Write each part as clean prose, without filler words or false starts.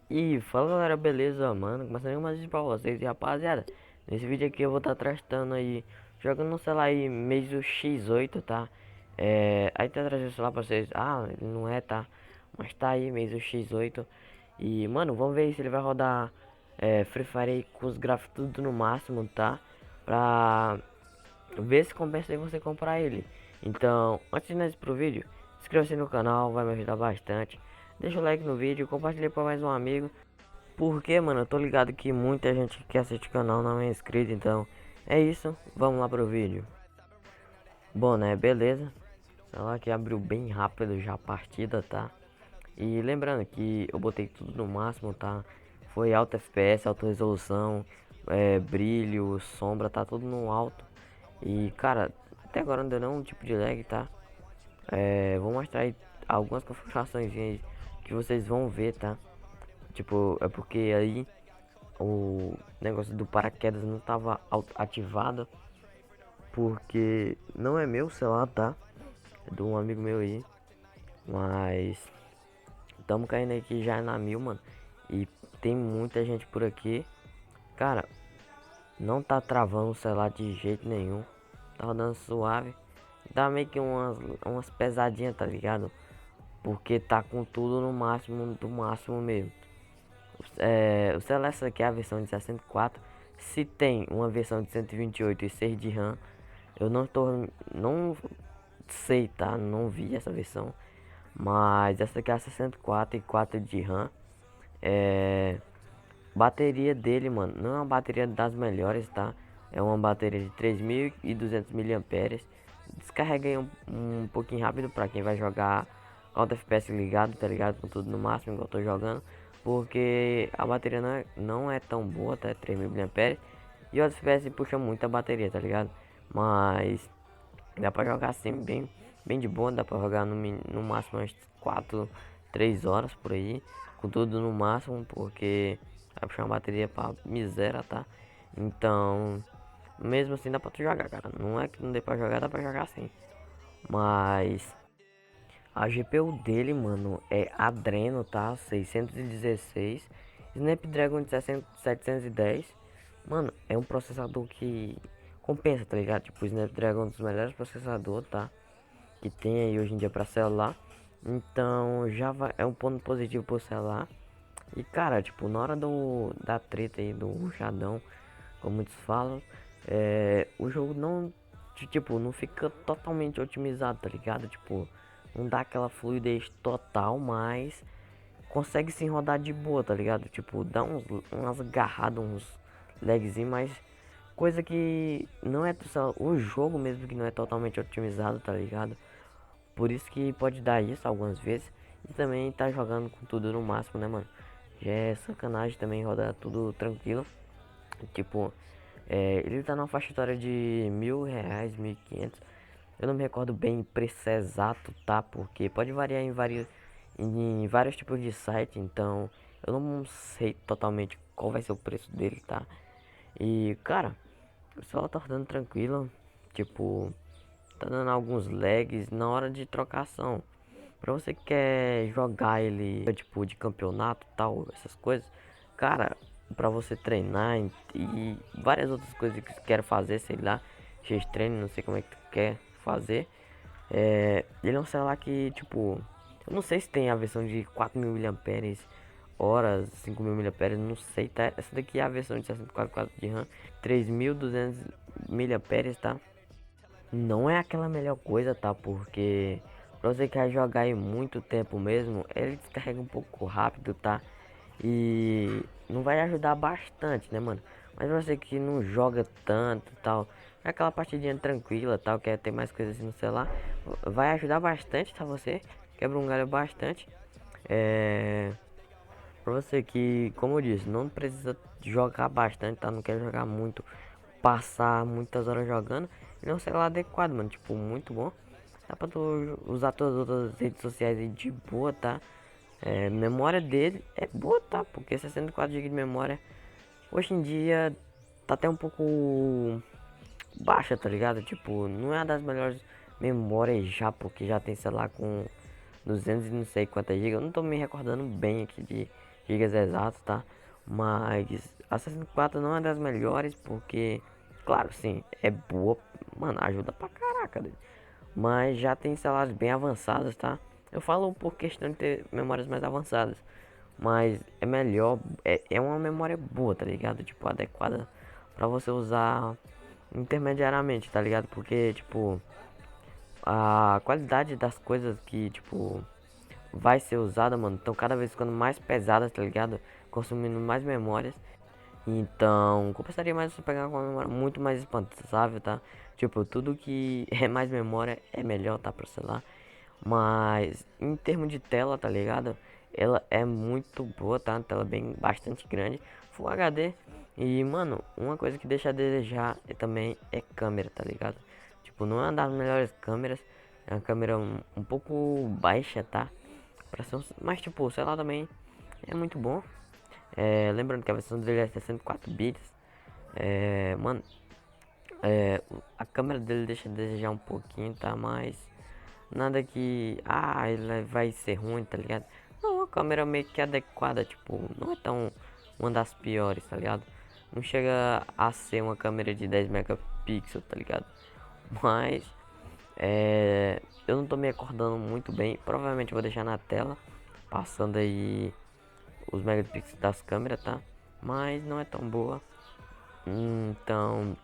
E fala galera, beleza, mano? Começando mais um vídeo pra vocês e rapaziada, nesse vídeo aqui eu vou estar testando aí, jogando no celular aí, Meizu X8, tá? Aí tá trazendo o celular pra vocês, ele não é, tá? Mas tá aí, Meizu X8. E mano, vamos ver se ele vai rodar Free Fire aí com os gráficos tudo no máximo, tá? Pra ver se compensa aí você comprar ele. Então, antes de nós ir pro vídeo, inscreva-se no canal, vai me ajudar bastante. Deixa o like no vídeo, compartilhe para mais um amigo. Porque, mano, eu tô ligado que muita gente que quer assistir o canal não é inscrito, então é isso, vamos lá pro vídeo. Bom, né, beleza. Ela que abriu bem rápido já a partida, tá? E lembrando que eu botei tudo no máximo, tá? Foi alto FPS, alta resolução, brilho, sombra, tá tudo no alto. E, cara, até agora não deu nenhum tipo de lag, tá? Vou mostrar aí algumas configurações que vocês vão ver, tá? Tipo, é porque aí o negócio do paraquedas não tava ativado, porque não é meu celular, tá? É de um amigo meu aí. Mas estamos caindo aqui já na mil, mano. E tem muita gente por aqui. Cara, não tá travando o celular de jeito nenhum. Tá rodando suave. Dá meio que umas pesadinhas, tá ligado? Porque tá com tudo no máximo, do máximo mesmo. O Celeste aqui é a versão de 64. Se tem uma versão de 128 e 6 de RAM, eu não sei, tá? Não vi essa versão. Mas essa aqui é a 64 e 4 de RAM. É, bateria dele, mano, não é uma bateria das melhores, tá? É uma bateria de 3.200 mAh. Descarrega aí um pouquinho rápido pra quem vai jogar alto FPS ligado, tá ligado? Com tudo no máximo, igual eu tô jogando. Porque a bateria não é tão boa, tá? É 3.000 mAh. E o alto FPS puxa muita bateria, tá ligado? Mas dá pra jogar assim, bem de boa. Dá pra jogar no máximo umas 4, 3 horas por aí. Com tudo no máximo, porque vai puxar uma bateria pra miséria, tá? Então, mesmo assim dá pra tu jogar, cara. Não é que não dê pra jogar, dá pra jogar sim. Mas a GPU dele, mano, é Adreno, tá? 616 Snapdragon de 710. Mano, é um processador que compensa, tá ligado? Tipo, o Snapdragon é um dos melhores processadores, tá? Que tem aí hoje em dia pra celular. Então, é um ponto positivo pro celular. E, cara, tipo, na hora da treta aí, do rushadão, como muitos falam, o jogo não fica totalmente otimizado, tá ligado? Tipo, não dá aquela fluidez total, mas consegue sim rodar de boa, tá ligado? Tipo, dá umas agarradas, uns lagzinhos, mas coisa que não é o jogo mesmo que não é totalmente otimizado, tá ligado? Por isso que pode dar isso algumas vezes. E também tá jogando com tudo no máximo, né, mano? Já é sacanagem também rodar tudo tranquilo. Tipo, ele tá numa faixa etária de R$ 1.000, 1.500. Eu não me recordo bem o preço exato, tá? Porque pode variar em vários tipos de site. Então, eu não sei totalmente qual vai ser o preço dele, tá? E, cara, o celular tá rodando tranquilo. Tipo, tá dando alguns lags na hora de trocação. Pra você que quer jogar ele, tipo, de campeonato tal, essas coisas, cara, pra você treinar e várias outras coisas que você quer fazer, sei lá, X-treino, não sei como é que tu quer fazer. Ele é um celular que, tipo, eu não sei se tem a versão de 4.000 mAh horas, 5.000 mAh, não sei, tá? Essa daqui é a versão de 64 de RAM, 3.200 mAh, tá? Não é aquela melhor coisa, tá? Porque pra você que vai jogar aí muito tempo mesmo, ele descarrega um pouco rápido, tá? E não vai ajudar bastante, né, mano? Mas você que não joga tanto tal, é aquela partidinha tranquila tal, quer ter mais coisas assim no celular, vai ajudar bastante, tá? Você quebra um galho bastante. É. Pra você que, como eu disse, não precisa jogar bastante, tá? Não quer jogar muito, passar muitas horas jogando. Ele é um celular adequado, mano. Tipo, muito bom. Dá pra tu usar todas as outras redes sociais aí de boa, tá? Memória dele é boa, tá? Porque 64 GB de memória hoje em dia tá até um pouco baixa, tá ligado? Tipo, não é uma das melhores memórias já, porque já tem celular com 200 e não sei quantas GB. Eu não tô me recordando bem aqui gigas exatos, tá? Mas a 64 não é das melhores porque, claro, sim, é boa, mano, ajuda pra caraca, né? Mas já tem celulares bem avançados, tá? Eu falo por questão de ter memórias mais avançadas, mas é melhor, é uma memória boa, tá ligado? Tipo, adequada pra você usar intermediariamente, tá ligado? Porque, tipo, a qualidade das coisas que, tipo, vai ser usada, mano, estão cada vez ficando mais pesadas, tá ligado? Consumindo mais memórias. Então, compensaria mais você pegar uma memória muito mais expansável, tá? Tipo, tudo que é mais memória é melhor, tá? Pro celular. Mas, em termos de tela, tá ligado? Ela é muito boa, tá? Uma tela bem, bastante grande. Full HD. E, mano, uma coisa que deixa a desejar também é câmera, tá ligado? Tipo, não é uma das melhores câmeras. É uma câmera um pouco baixa, tá? Mas, tipo, sei lá, também é muito bom. Lembrando que a versão dele é 64 bits. Mano, a câmera dele deixa a desejar um pouquinho, tá? Mas nada que, ele vai ser ruim, tá ligado? Não, a câmera meio que adequada, tipo, não é tão uma das piores, tá ligado? Não chega a ser uma câmera de 10 megapixels, tá ligado? Mas eu não tô me acordando muito bem. Provavelmente vou deixar na tela, passando aí os megapixels das câmeras, tá? Mas não é tão boa. Então,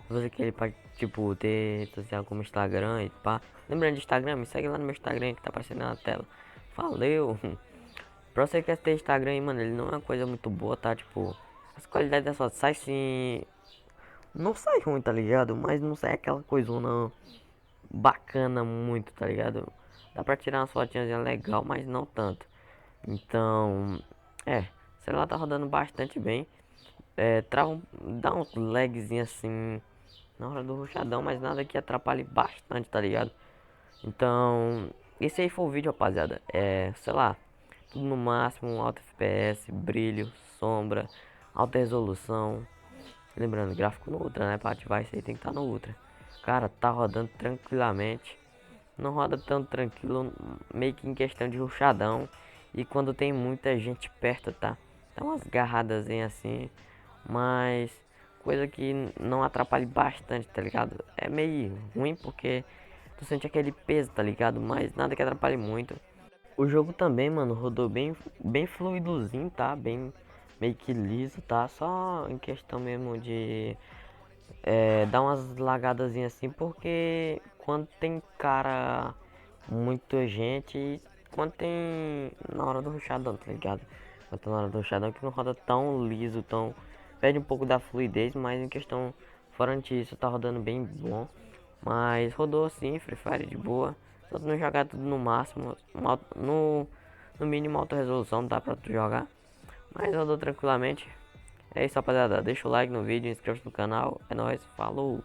você que ele pode, tipo, ter rede social como Instagram e pá. Lembrando de Instagram, me segue lá no meu Instagram que tá aparecendo na tela. Valeu! Pra você que quer ter Instagram aí, mano, ele não é uma coisa muito boa, tá? Tipo, as qualidades da foto sai sim. Não sai ruim, tá ligado? Mas não sai aquela coisona bacana muito, tá ligado? Dá pra tirar umas fotinhas legal, mas não tanto. Então, o celular tá rodando bastante bem. Dá uns lagzinho assim na hora do rushadão, mas nada que atrapalhe bastante, tá ligado? Então, esse aí foi o vídeo, rapaziada. Sei lá, tudo no máximo, alto FPS, brilho, sombra, alta resolução. Lembrando, gráfico no Ultra, né? Pra ativar isso aí tem que estar no Ultra. Cara, tá rodando tranquilamente. Não roda tão tranquilo, meio que em questão de rushadão. E quando tem muita gente perto, tá? Dá umas garradas assim, mas coisa que não atrapalhe bastante, tá ligado? É meio ruim porque tu sente aquele peso, tá ligado? Mas nada que atrapalhe muito. O jogo também, mano, rodou bem fluidozinho, tá? Bem meio que liso, tá? Só em questão mesmo de dar umas lagadazinhas assim, porque quando tem cara, muita gente, quando tem na hora do rushadão, tá ligado? Quando tá na hora do rushadão que não roda tão liso, tão perde um pouco da fluidez, mas em questão fora disso tá rodando bem bom. Mas rodou assim, Free Fire de boa. Só tu não jogar tudo no máximo, no mínimo alta resolução dá pra tu jogar. Mas rodou tranquilamente. É isso, rapaziada. Deixa o like no vídeo, inscreva-se no canal. É nóis, falou!